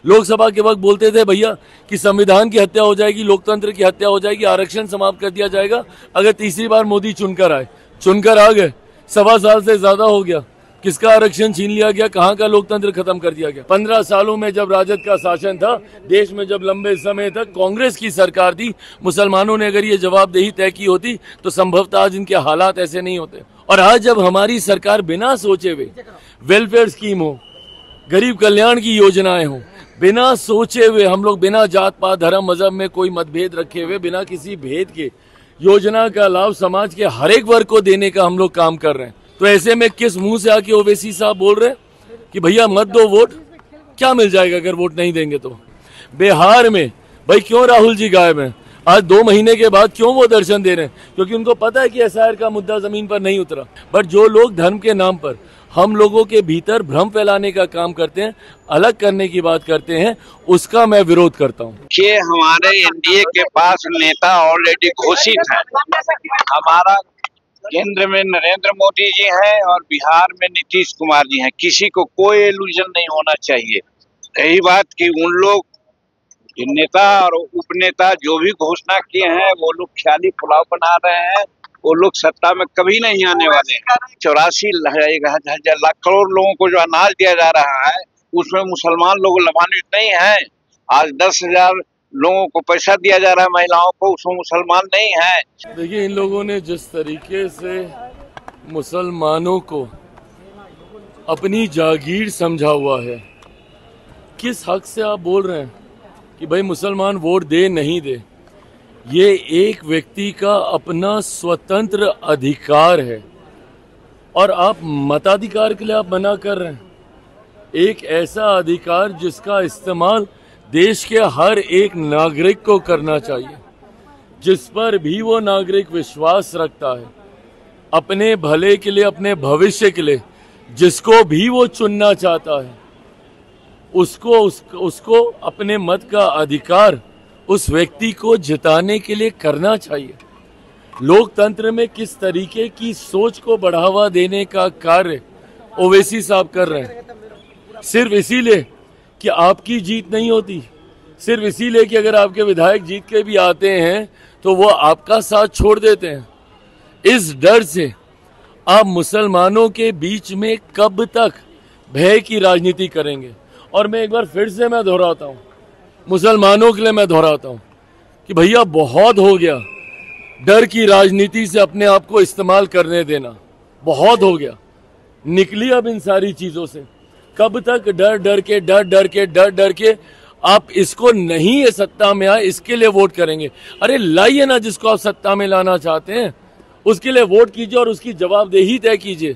लोकसभा के वक्त बोलते थे भैया कि संविधान की हत्या हो जाएगी, लोकतंत्र की हत्या हो जाएगी, आरक्षण समाप्त कर दिया जाएगा अगर तीसरी बार मोदी चुनकर आए। चुनकर आ गए, 1.25 साल से ज्यादा हो गया, किसका आरक्षण छीन लिया गया, कहां का लोकतंत्र खत्म कर दिया गया। 15 सालों में जब राजद का शासन था देश में, जब लंबे समय तक कांग्रेस की सरकार थी, मुसलमानों ने अगर ये जवाबदेही तय की होती तो संभवतः आज इनके हालात ऐसे नहीं होते। और आज जब हमारी सरकार बिना सोचे हुए वेलफेयर स्कीम हो, गरीब कल्याण की योजनाएं हो, बिना सोचे हुए हम लोग बिना जात पात धर्म मजहब में कोई मतभेद रखे हुए, बिना किसी भेद के योजना का लाभ समाज के हर एक वर्ग को देने का हम लोग काम कर रहे हैं। तो ऐसे में किस मुंह से आके ओवैसी साहब बोल रहे हैं कि भैया मत दो वोट, क्या मिल जाएगा अगर वोट नहीं देंगे तो। बिहार में भाई क्यों राहुल जी गायब हैं? आज 2 महीने के बाद क्यों वो दर्शन दे रहे हैं? क्योंकि उनको पता है कि एसआईआर का मुद्दा जमीन पर नहीं उतरा। बट जो लोग धर्म के नाम पर हम लोगों के भीतर भ्रम फैलाने का काम करते हैं, अलग करने की बात करते हैं, उसका मैं विरोध करता हूँ। कि हमारे एनडीए के पास नेता ऑलरेडी घोषित है। हमारा केंद्र में नरेंद्र मोदी जी हैं और बिहार में नीतीश कुमार जी हैं। किसी को कोई इल्यूजन नहीं होना चाहिए। रही बात कि उन लोग नेता और उपनेता जो भी घोषणा किए हैं वो लोग ख्याली पुलाव बना रहे हैं। वो लोग सत्ता में कभी नहीं आने वाले। 84 लाख करोड़ लोगों को जो अनाज दिया जा रहा है उसमें मुसलमान लोग लाभान्वित नहीं है। आज 10,000 लोगों को पैसा दिया जा रहा है, महिलाओं को, उसमें मुसलमान नहीं है। देखिए, इन लोगों ने जिस तरीके से मुसलमानों को अपनी जागीर समझा हुआ है, किस हक से आप बोल रहे हैं कि भाई मुसलमान वोट दे नहीं दे? ये एक व्यक्ति का अपना स्वतंत्र अधिकार है और आप मताधिकार के लिए आप मना कर रहे हैं। एक ऐसा अधिकार जिसका इस्तेमाल देश के हर एक नागरिक को करना चाहिए, जिस पर भी वो नागरिक विश्वास रखता है, अपने भले के लिए, अपने भविष्य के लिए, जिसको भी वो चुनना चाहता है, उसको अपने मत का अधिकार उस व्यक्ति को जिताने के लिए करना चाहिए। लोकतंत्र में किस तरीके की सोच को बढ़ावा देने का कार्य ओवैसी साहब कर रहे हैं, सिर्फ इसीलिए कि आपकी जीत नहीं होती, सिर्फ इसीलिए कि अगर आपके विधायक जीत के भी आते हैं तो वो आपका साथ छोड़ देते हैं। इस डर से आप मुसलमानों के बीच में कब तक भय की राजनीति करेंगे? और मैं एक बार फिर से मैं दोहराता हूँ, मुसलमानों के लिए मैं दोहराता हूँ कि भैया बहुत हो गया डर की राजनीति से अपने आप को इस्तेमाल करने देना, बहुत हो गया। निकली अब इन सारी चीजों से। कब तक डर डर के आप इसको नहीं है सत्ता में आए इसके लिए वोट करेंगे? अरे लाइए ना, जिसको आप सत्ता में लाना चाहते हैं उसके लिए वोट कीजिए और उसकी जवाबदेही तय कीजिए।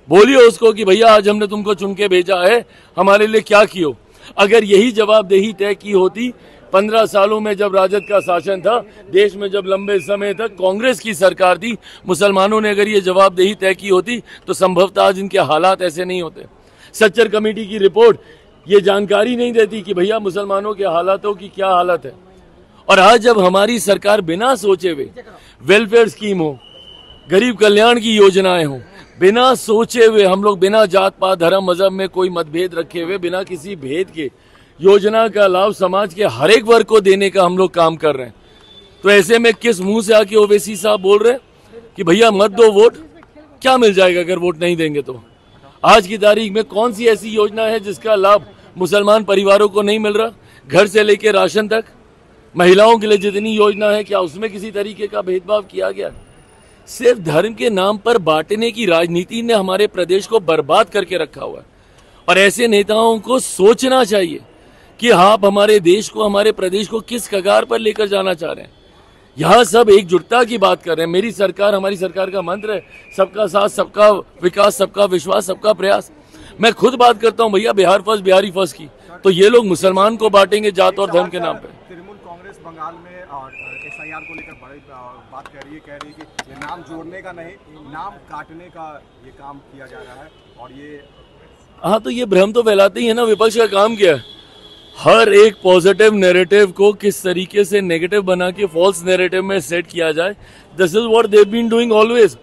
बोलिए उसको कि भैया आज हमने तुमको चुन के भेजा है, हमारे लिए क्या कियो। अगर यही जवाबदेही तय की होती 15 सालों में जब राजद का शासन था देश में, जब लंबे समय तक कांग्रेस की सरकार थी, मुसलमानों ने अगर ये जवाबदेही तय की होती तो संभवतः आज इनके हालात ऐसे नहीं होते। सच्चर कमेटी की रिपोर्ट ये जानकारी नहीं देती कि भैया मुसलमानों के हालातों की क्या हालत है। और आज जब हमारी सरकार बिना सोचे हुए वेलफेयर स्कीम हो, गरीब कल्याण की योजनाएं हो, बिना सोचे हुए हम लोग बिना जात पात धर्म मजहब में कोई मतभेद रखे हुए, बिना किसी भेद के योजना का लाभ समाज के हर एक वर्ग को देने का हम लोग काम कर रहे हैं। तो ऐसे में किस मुंह से आके ओवैसी साहब बोल रहे हैं कि भैया मत दो वोट, क्या मिल जाएगा अगर वोट नहीं देंगे तो? आज की तारीख में कौन सी ऐसी योजना है जिसका लाभ मुसलमान परिवारों को नहीं मिल रहा? घर से लेकर राशन तक, महिलाओं के लिए जितनी योजना है, क्या उसमें किसी तरीके का भेदभाव किया गया? सिर्फ धर्म के नाम पर बांटने की राजनीति ने हमारे प्रदेश को बर्बाद करके रखा हुआ है। और ऐसे नेताओं को सोचना चाहिए कि आप हमारे देश को, हमारे प्रदेश को किस कगार पर लेकर जाना चाह रहे हैं। यहाँ सब एकजुटता की बात कर रहे हैं। मेरी सरकार, हमारी सरकार का मंत्र है सबका साथ, सबका विकास, सबका विश्वास, सबका प्रयास। मैं खुद बात करता हूँ भैया बिहार फर्स्ट, बिहारी फर्स्ट की, तो ये लोग मुसलमान को बांटेंगे जात और धर्म के नाम पे। तृणमूल कांग्रेस बंगाल में एसआईआर को लेकर बड़ी बात कह रही है कि नाम जोड़ने का नहीं, नाम काटने का ये काम किया जा रहा है। और ये हाँ, तो ये भ्रम तो फैलाते ही है ना। विपक्ष का काम क्या है? हर एक पॉजिटिव नैरेटिव को किस तरीके से नेगेटिव बना के फॉल्स नैरेटिव में सेट किया जाए। This is what they have been doing always.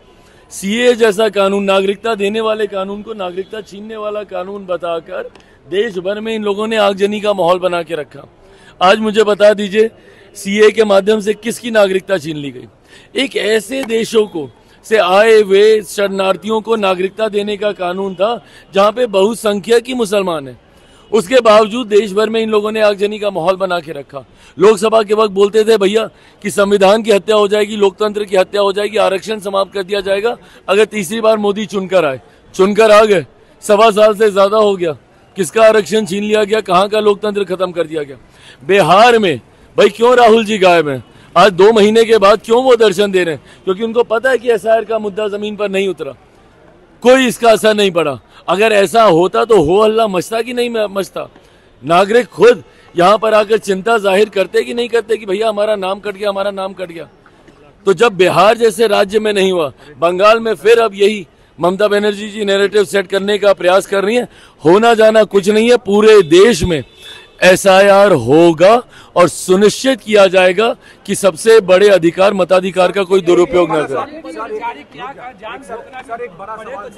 CA जैसा कानून, नागरिकता देने वाले कानून को नागरिकता छीनने वाला कानून बताकर देश भर में इन लोगों ने आगजनी का माहौल बना के रखा। आज मुझे बता दीजिए, सीए के माध्यम से किसकी नागरिकता छीन ली गई? एक ऐसे देशों को से आए हुए शरणार्थियों को नागरिकता देने का कानून था जहां पे बहुसंख्यक ही मुसलमान हैं। उसके बावजूद देश भर में इन लोगों ने आगजनी का माहौल बना के रखा। लोकसभा के वक्त बोलते थे भैया कि संविधान की हत्या हो जाएगी, लोकतंत्र की हत्या हो जाएगी, आरक्षण समाप्त कर दिया जाएगा अगर तीसरी बार मोदी चुनकर आए। चुनकर आ गए, 1.25 साल से ज्यादा हो गया, किसका आरक्षण छीन लिया गया, कहाँ का लोकतंत्र खत्म कर दिया गया। बिहार में भाई क्यों राहुल जी गायब हैं? आज 2 महीने के बाद क्यों वो दर्शन दे रहे हैं? क्योंकि उनको पता है कि एसआईआर का मुद्दा जमीन पर नहीं उतरा, कोई इसका असर नहीं पड़ा। अगर ऐसा होता तो हो हल्ला मचता कि नहीं मचता? नागरिक खुद यहाँ पर आकर चिंता जाहिर करते कि नहीं करते कि भैया हमारा नाम कट गया, हमारा नाम कट गया। तो जब बिहार जैसे राज्य में नहीं हुआ, बंगाल में फिर अब यही ममता बनर्जी जी नैरेटिव सेट करने का प्रयास कर रही है। होना जाना कुछ नहीं है, पूरे देश में एसआईआर होगा और सुनिश्चित किया जाएगा कि सबसे बड़े अधिकार मताधिकार का कोई दुरुपयोग न करे। सर एक बड़ा सवाल,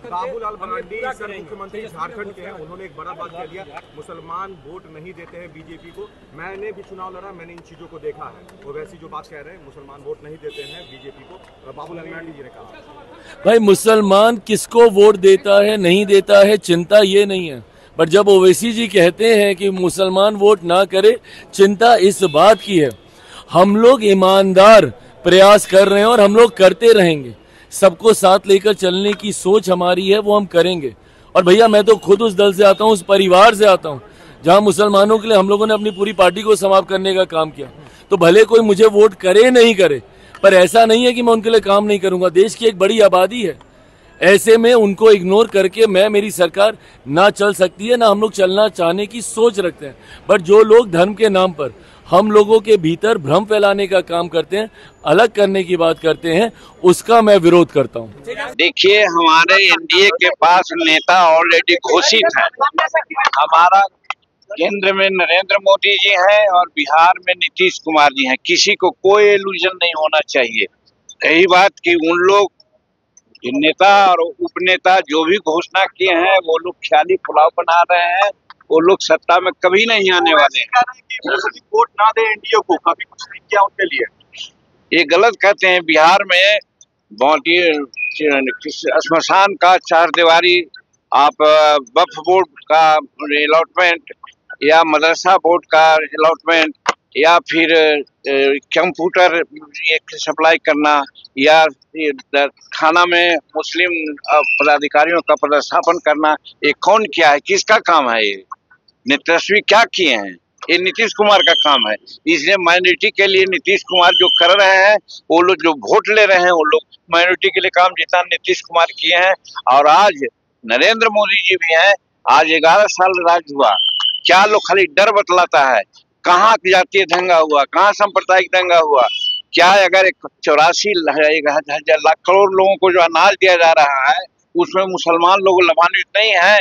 बाबूलाल मरांडी सर मुख्यमंत्री झारखंड के हैं, उन्होंने एक बड़ा बात कह दिया, मुसलमान वोट नहीं देते हैं बीजेपी को। मैंने भी चुनाव लड़ा, मैंने इन चीजों को देखा है। वो वैसी जो बात कह रहे हैं, मुसलमान वोट नहीं देते हैं बीजेपी को, बाबूलाल मरांडी जी ने कहा। भाई मुसलमान किसको वोट देता है नहीं देता है चिंता ये नहीं है, पर जब ओवैसी जी कहते हैं कि मुसलमान वोट ना करे, चिंता इस बात की है। हम लोग ईमानदार प्रयास कर रहे हैं और हम लोग करते रहेंगे। सबको साथ लेकर चलने की सोच हमारी है, वो हम करेंगे। और भैया मैं तो खुद उस दल से आता हूँ, उस परिवार से आता हूँ जहाँ मुसलमानों के लिए हम लोगों ने अपनी पूरी पार्टी को समाप्त करने का काम किया। तो भले कोई मुझे वोट करे नहीं करे, पर ऐसा नहीं है कि मैं उनके लिए काम नहीं करूंगा। देश की एक बड़ी आबादी है, ऐसे में उनको इग्नोर करके मेरी सरकार ना चल सकती है, ना हम लोग चलना चाहने की सोच रखते हैं। बट जो लोग धर्म के नाम पर हम लोगों के भीतर भ्रम फैलाने का काम करते हैं, अलग करने की बात करते हैं, उसका मैं विरोध करता हूं। देखिए, हमारे एनडीए के पास नेता ऑलरेडी घोषित है। हमारा केंद्र में नरेंद्र मोदी जी हैं और बिहार में नीतीश कुमार जी हैं। किसी को कोई इल्यूजन नहीं होना चाहिए। यही बात कि उन लोग नेता और उपनेता जो भी घोषणा किए हैं, वो लोग ख्याली पुलाव बना रहे हैं। वो लोग सत्ता में कभी नहीं आने वाले हैं। वोट ना दे एनडीए को, कभी कुछ नहीं किया उनके लिए, ये गलत कहते हैं। बिहार में श्मशान का चारदीवारी, आप वक्फ बोर्ड का अलॉटमेंट या मदरसा बोर्ड का अलॉटमेंट या फिर कंप्यूटर सप्लाई करना या खाना में मुस्लिम पदाधिकारियों का पदस्थापन करना, ये कौन किया है? किसका काम है? ये तेजस्वी क्या किए हैं? ये नीतीश कुमार का काम है। इसलिए माइनॉरिटी के लिए नीतीश कुमार जो कर रहे हैं, वो लोग जो वोट ले रहे हैं, वो लोग माइनॉरिटी के लिए काम जितना नीतीश कुमार किए हैं। और आज नरेंद्र मोदी जी भी हैं। आज 11 साल राज हुआ, क्या लोग खाली डर बतलाता है? कहाँ जातीय दंगा हुआ, कहाँ सांप्रदायिक दंगा हुआ? क्या अगर 84 लाख करोड़ लोगों को जो अनाज दिया जा रहा है, उसमें मुसलमान लोग लाभान्वित नहीं है?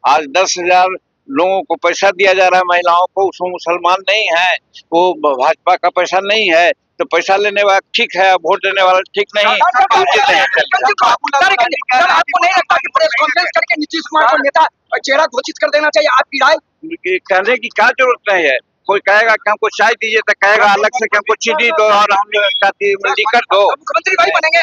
आज 10,000 लोगों को पैसा दिया जा रहा है, महिलाओं को, उसमें मुसलमान नहीं है। वो भाजपा का पैसा नहीं है, तो पैसा लेने वाला ठीक है, वोट देने वाला ठीक नहीं। आपको नहीं लगता कि प्रेस कॉन्फ्रेंस करके नीतीश कुमार को नेता चेहरा घोषित कर देना चाहिए? आपकी राय? कहने की क्या जरूरत नहीं है। कोई कहेगा कि हमको चाय दीजिए, तो कहेगा अलग से कि हमको चीनी दो और हम कर दो, मुख्यमंत्री वही बनेंगे।